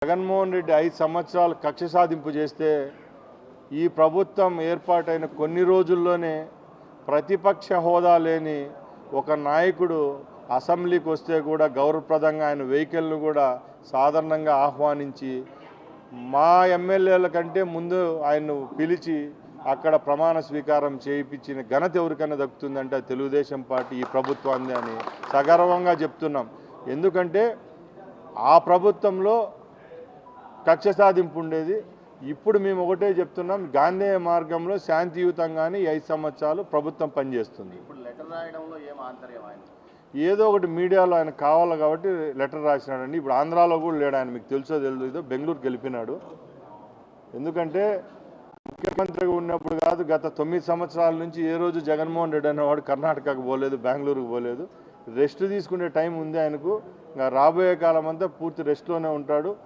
జగన్మోహన్ రెడ్డి 5 సంవత్సరాలు కక్ష సాధింపు చేస్తే ఈ ప్రభుత్వం ఏర్పాటైన కొన్ని రోజుల్లోనే ప్రతిపక్ష హోదా లేని ఒక నాయకుడు అసెంబ్లీకి వస్తే కూడా గౌరవప్రదంగా ఆయన వెహికల్ను కూడా సాధారణంగా ఆహ్వానించి మా ఎమ్మెల్యేల కంటే ముందు ఆయన్ను పిలిచి అక్కడ ప్రమాణ స్వీకారం చేయించిన ఘనత ఎవరికైనా దక్కుతుందంటే తెలుగుదేశం పార్టీ ఈ ప్రభుత్వాన్ని అని సగర్వంగా చెప్తున్నాం. ఎందుకంటే ఆ ప్రభుత్వంలో కక్ష సాధింపు ఉండేది. ఇప్పుడు మేము ఒకటే చెప్తున్నాం, గాంధేయ మార్గంలో శాంతియుతంగానే 5 సంవత్సరాలు ప్రభుత్వం పనిచేస్తుంది. ఏదో ఒకటి మీడియాలో ఆయన కావాలి కాబట్టి లెటర్ రాసినాడండి. ఇప్పుడు ఆంధ్రాలో కూడా లేడు ఆయన, మీకు తెలుసో తెలియదో బెంగళూరుకి వెళ్ళిపోయినాడు. ఎందుకంటే ముఖ్యమంత్రిగా ఉన్నప్పుడు కాదు, గత 9 సంవత్సరాల నుంచి ఏ రోజు జగన్మోహన్ రెడ్డి అనేవాడు కర్ణాటకకు పోలేదు, బెంగళూరుకు పోలేదు. రెస్ట్ తీసుకునే టైం ఉంది ఆయనకు. రాబోయే కాలం అంతా పూర్తి రెస్ట్లోనే ఉంటాడు.